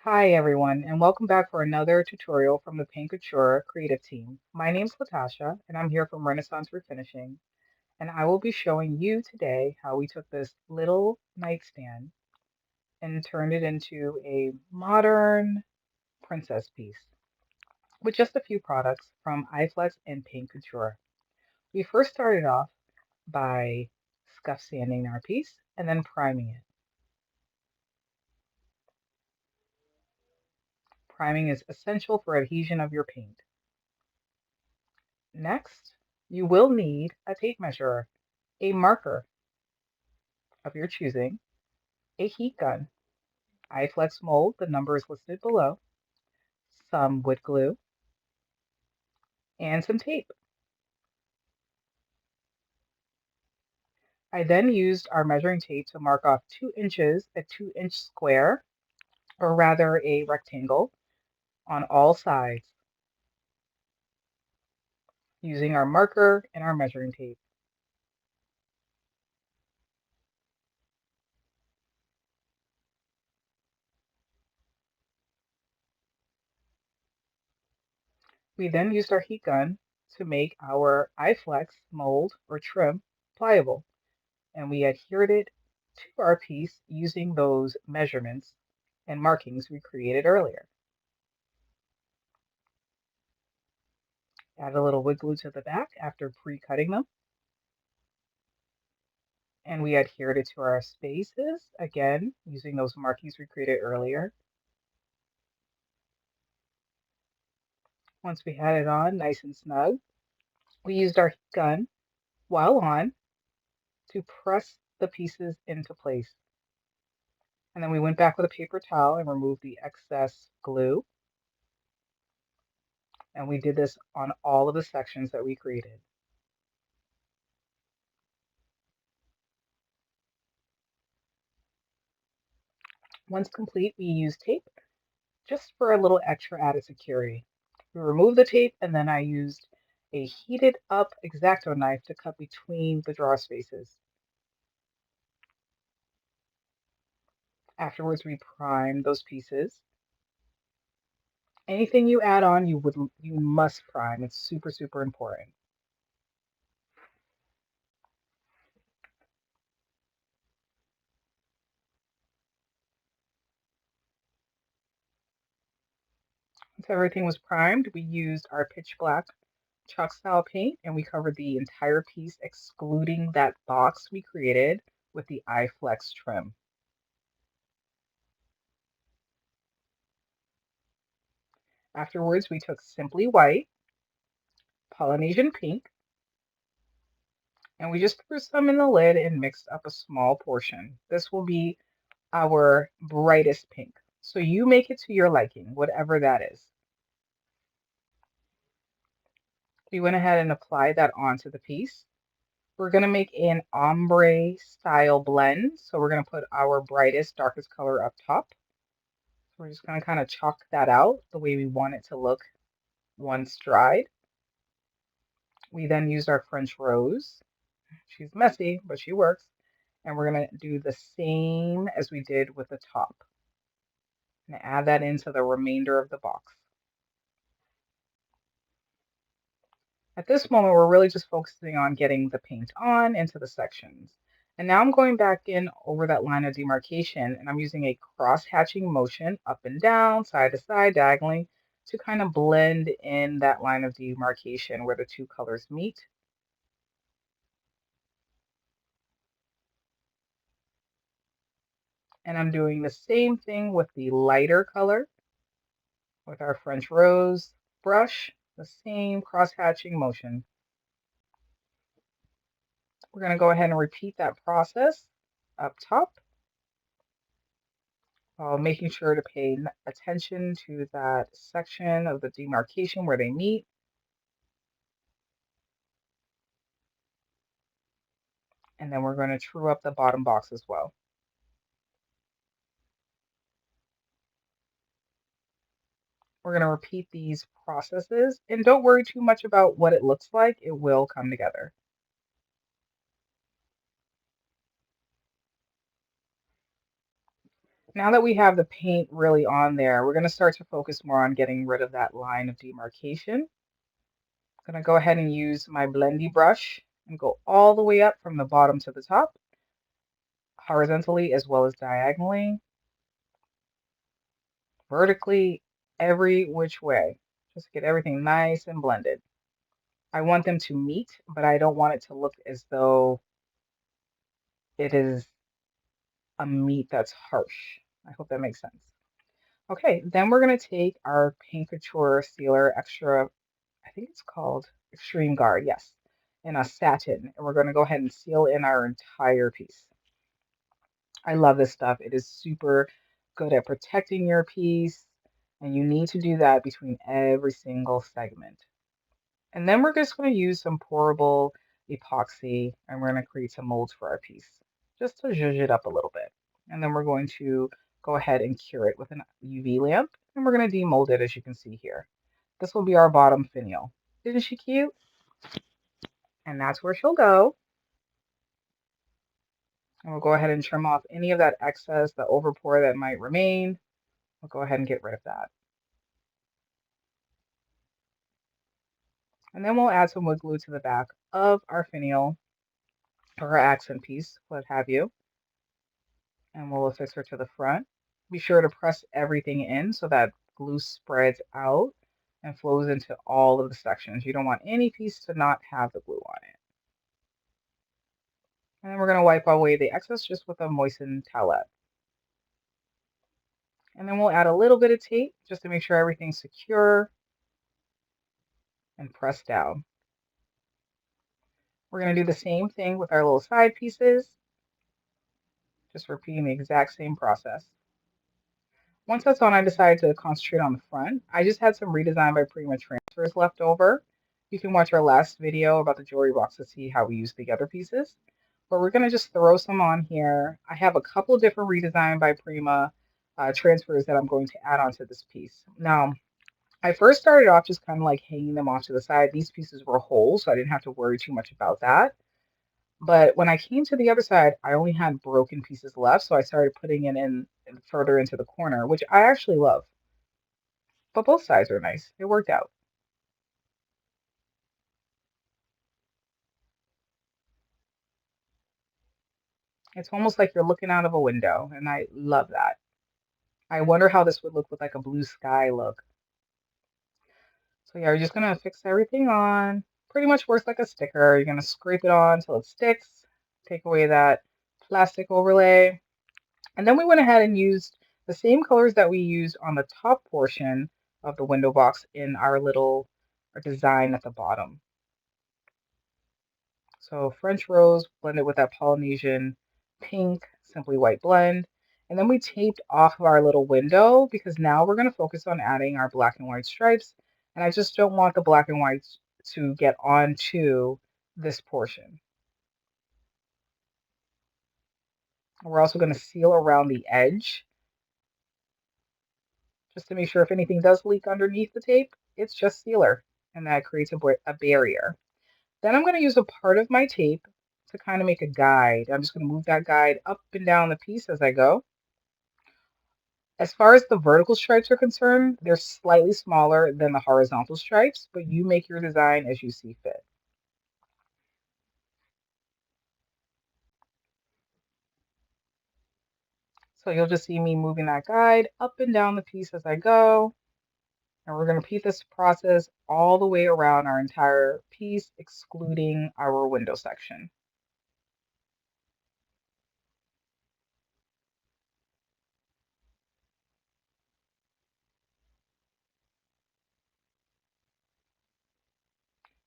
Hi everyone, and welcome back for another tutorial from the Paint Couture creative team. My name's Latasha, and I'm here from Renaissance Refinishing, and I will be showing you today how we took this little nightstand and turned it into a modern princess piece with just a few products from iFlex and Paint Couture. We first started off by scuff sanding our piece and then priming it. Priming is essential for adhesion of your paint. Next, you will need a tape measure, a marker of your choosing, a heat gun, iFlex mold, the number is listed below, some wood glue, and some tape. I then used our measuring tape to mark off 2 inches, a 2-inch square, or rather a rectangle, on all sides using our marker and our measuring tape. We then used our heat gun to make our iFlex mold or trim pliable, and we adhered it to our piece using those measurements and markings we created earlier. Add a little wood glue to the back after pre-cutting them, and we adhered it to our spaces, again, using those markings we created earlier. Once we had it on nice and snug, we used our gun while on to press the pieces into place. And then we went back with a paper towel and removed the excess glue. And we did this on all of the sections that we created. Once complete, we used tape just for a little extra added security. We removed the tape and then I used a heated up X-Acto knife to cut between the drawer spaces. Afterwards, we primed those pieces. Anything you add on, you must prime. It's super, super important. Once everything was primed, we used our pitch black chalk style paint and we covered the entire piece, excluding that box we created with the iFlex trim. Afterwards, we took Simply White, Polynesian Pink, and we just threw some in the lid and mixed up a small portion. This will be our brightest pink. So you make it to your liking, whatever that is. We went ahead and applied that onto the piece. We're going to make an ombre style blend. So we're going to put our brightest, darkest color up top. So we're just going to kind of chalk that out the way we want it to look once dried. We then used our French rose. She's messy, but she works. And we're going to do the same as we did with the top. And add that into the remainder of the box. At this moment, we're really just focusing on getting the paint on into the sections. And now I'm going back in over that line of demarcation and I'm using a cross-hatching motion up and down, side to side, diagonally, to kind of blend in that line of demarcation where the two colors meet. And I'm doing the same thing with the lighter color with our French rose brush, the same cross-hatching motion. We're going to go ahead and repeat that process up top while making sure to pay attention to that section of the demarcation where they meet. And then we're going to true up the bottom box as well. We're going to repeat these processes and don't worry too much about what it looks like. It will come together. Now that we have the paint really on there, we're going to start to focus more on getting rid of that line of demarcation. I'm going to go ahead and use my blendy brush and go all the way up from the bottom to the top, horizontally as well as diagonally, vertically, every which way. Just get everything nice and blended. I want them to meet, but I don't want it to look as though it is a meat that's harsh. I hope that makes sense. Okay, then we're going to take our Paint Couture Sealer Extra, I think it's called Extreme Guard, yes, in a satin. And we're going to go ahead and seal in our entire piece. I love this stuff. It is super good at protecting your piece, and you need to do that between every single segment. And then we're just going to use some pourable epoxy, and we're going to create some molds for our piece, just to zhuzh it up a little bit. And then we're going to go ahead and cure it with an UV lamp, and we're going to demold it as you can see here. This will be our bottom finial. Isn't she cute? And that's where she'll go. And we'll go ahead and trim off any of that excess, the overpour that might remain. We'll go ahead and get rid of that. And then we'll add some wood glue to the back of our finial or our accent piece, what have you. And we'll affix her to the front. Be sure to press everything in so that glue spreads out and flows into all of the sections. You don't want any piece to not have the glue on it. And then we're going to wipe away the excess just with a moistened towelette. And then we'll add a little bit of tape just to make sure everything's secure and press down. We're going to do the same thing with our little side pieces, just repeating the exact same process. Once that's on, I decided to concentrate on the front. I just had some Redesign by Prima transfers left over. You can watch our last video about the jewelry box to see how we use the other pieces. But we're going to just throw some on here. I have a couple different Redesign by Prima transfers that I'm going to add onto this piece. Now, I first started off just kind of like hanging them off to the side. These pieces were whole, so I didn't have to worry too much about that. But when I came to the other side, I only had broken pieces left, so I started putting it in further into the corner, which I actually love. But both sides are nice. It worked out. It's almost like you're looking out of a window, and I love that. I wonder how this would look with like a blue sky look. So yeah, we're just gonna fix everything on. Pretty much works like a sticker. You're gonna scrape it on until it sticks. Take away that plastic overlay. And then we went ahead and used the same colors that we used on the top portion of the window box in our little design at the bottom. So French rose blended with that Polynesian pink, simply white blend. And then we taped off of our little window because now we're going to focus on adding our black and white stripes. And I just don't want the black and white to get onto this portion. We're also going to seal around the edge just to make sure if anything does leak underneath the tape, it's just sealer and that creates a barrier. Then I'm going to use a part of my tape to kind of make a guide. I'm just going to move that guide up and down the piece as I go. As far as the vertical stripes are concerned, they're slightly smaller than the horizontal stripes, but you make your design as you see fit. So you'll just see me moving that guide up and down the piece as I go. And we're going to repeat this process all the way around our entire piece, excluding our window section.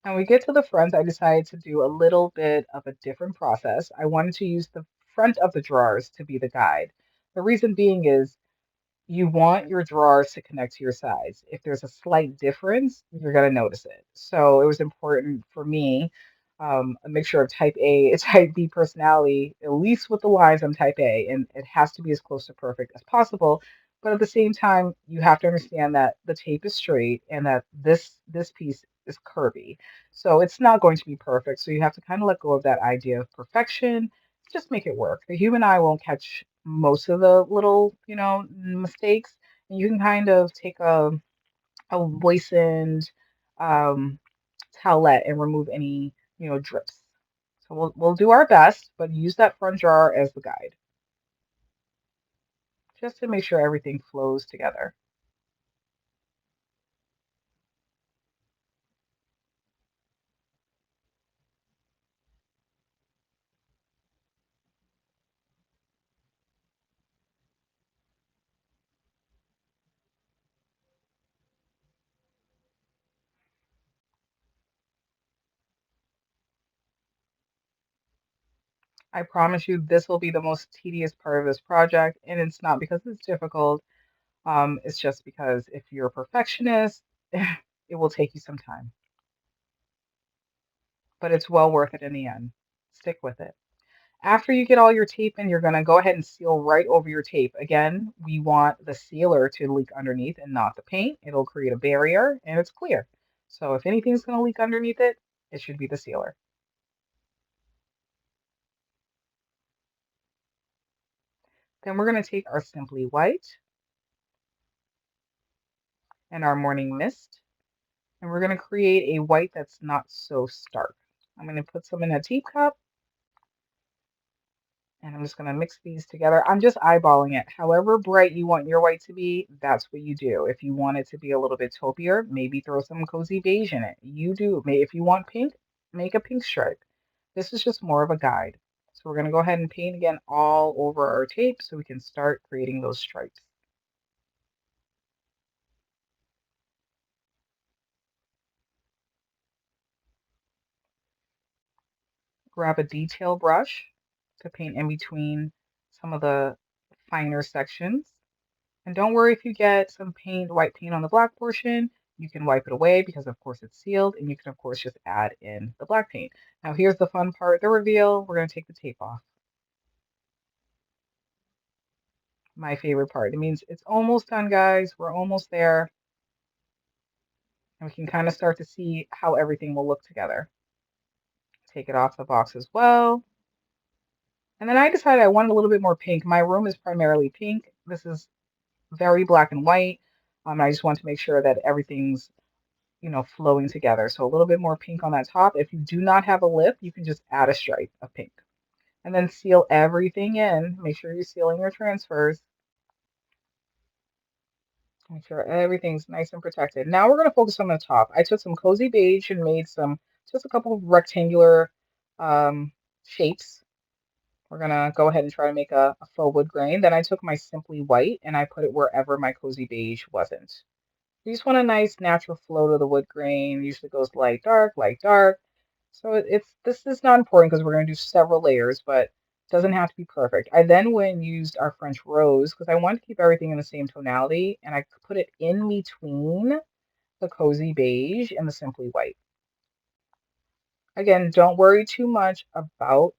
When we get to the front, I decided to do a little bit of a different process. I wanted to use the front of the drawers to be the guide. The reason being is you want your drawers to connect to your sides. If there's a slight difference, you're going to notice it. So it was important for me, a mixture of type A and type B personality, at least with the lines, I'm type A, and it has to be as close to perfect as possible. But at the same time, you have to understand that the tape is straight and that this piece is curvy. So it's not going to be perfect. So you have to kind of let go of that idea of perfection. Just make it work. The human eye won't catch most of the little, mistakes. And you can kind of take a moistened um, towelette and remove any, drips. So we'll do our best, but use that front jar as the guide, just to make sure everything flows together. I promise you this will be the most tedious part of this project, and it's not because it's difficult. It's just because if you're a perfectionist, it will take you some time, but it's well worth it in the end. Stick with it. After you get all your tape in, you're going to go ahead and seal right over your tape. Again, we want the sealer to leak underneath and not the paint. It'll create a barrier and it's clear. So if anything's going to leak underneath it, it should be the sealer. Then we're going to take our Simply White and our Morning Mist, and we're going to create a white that's not so stark. I'm going to put some in a teacup. And I'm just going to mix these together. I'm just eyeballing it. However bright you want your white to be, that's what you do. If you want it to be a little bit taupier, maybe throw some cozy beige in it. You do. If you want pink, make a pink stripe. This is just more of a guide. So we're going to go ahead and paint again all over our tape so we can start creating those stripes. Grab a detail brush to paint in between some of the finer sections. And don't worry if you get some paint, white paint on the black portion, you can wipe it away because of course it's sealed, and you can of course just add in the black paint. Now here's the fun part, the reveal. We're going to take the tape off. My favorite part. It means it's almost done, guys. We're almost there. And we can kind of start to see how everything will look together. Take it off the box as well. And then I decided I wanted a little bit more pink. My room is primarily pink. This is very black and white. I just want to make sure that everything's flowing together. So a little bit more pink on that top. If you do not have a lip, you can just add a stripe of pink. And then seal everything in. Make sure you're sealing your transfers. Make sure everything's nice and protected. Now we're going to focus on the top. I took some cozy beige and made just a couple of rectangular shapes. We're going to go ahead and try to make a faux wood grain. Then I took my Simply White and I put it wherever my cozy beige wasn't. You just want a nice natural flow to the wood grain. Usually goes light, dark, light, dark. So this is not important because we're going to do several layers, but it doesn't have to be perfect. I then went and used our French rose because I wanted to keep everything in the same tonality, and I put it in between the cozy beige and the simply white. Again, don't worry too much about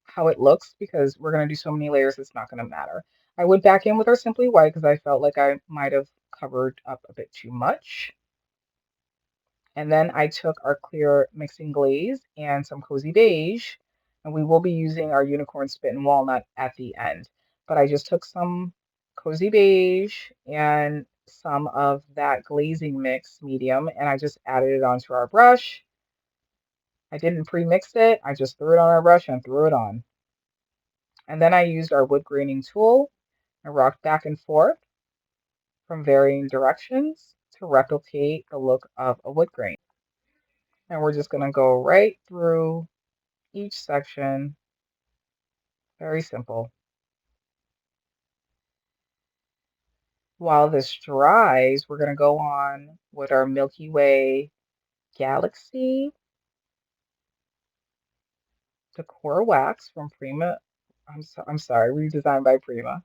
how it looks because we're going to do so many layers, it's not going to matter. I went back in with our simply white because I felt like I might have covered up a bit too much. And then I took our clear mixing glaze and some cozy beige, and we will be using our unicorn spit and walnut at the end. But I just took some cozy beige and some of that glazing mix medium, and I just added it onto our brush. I didn't pre-mix it. I just threw it on our brush and threw it on. And then I used our wood graining tool and rocked back and forth from varying directions to replicate the look of a wood grain. And we're just going to go right through each section. Very simple. While this dries, we're going to go on with our Milky Way Galaxy Decor Wax from Prima. I'm sorry, redesigned by Prima.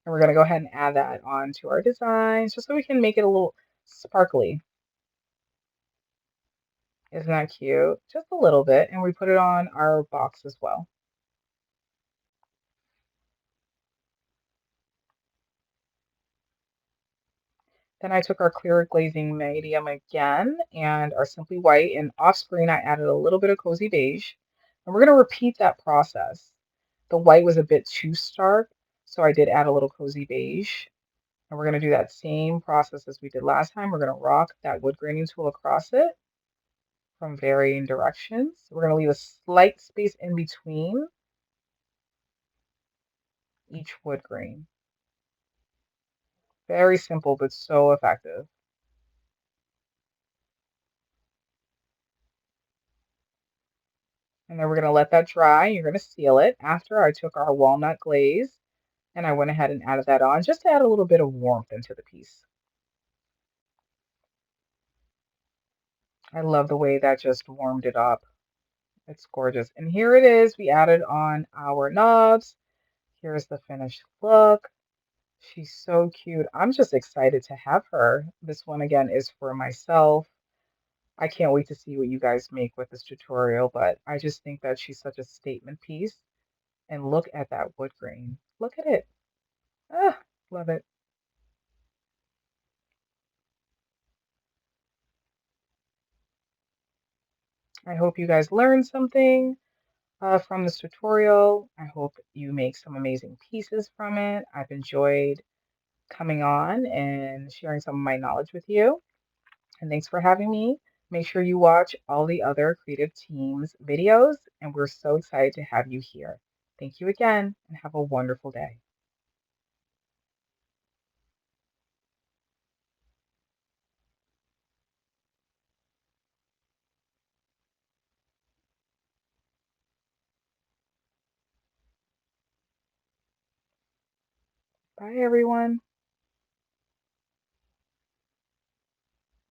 And we're going to go ahead and add that onto our designs just so we can make it a little sparkly. Isn't that cute? Just a little bit. And we put it on our box as well. Then I took our clear glazing medium again and our Simply White, and off screen I added a little bit of cozy beige. And we're going to repeat that process. The white was a bit too stark, So I did add a little cozy beige. And we're going to do that same process as we did last time. We're going to rock that wood graining tool across it from varying directions. We're going to leave a slight space in between each wood grain. Very simple, but so effective. And then we're going to let that dry. You're going to seal it. After I took our walnut glaze and I went ahead and added that on just to add a little bit of warmth into the piece. I love the way that just warmed it up. It's gorgeous. And here it is. We added on our knobs. Here's the finished look. She's so cute. I'm just excited to have her. This one again is for myself. I can't wait to see what you guys make with this tutorial, but I just think that she's such a statement piece. And look at that wood grain. Look at it. Ah, love it. I hope you guys learned something from this tutorial. I hope you make some amazing pieces from it. I've enjoyed coming on and sharing some of my knowledge with you. And thanks for having me. Make sure you watch all the other Creative Teams videos, and we're so excited to have you here. Thank you again, and have a wonderful day. Bye, everyone.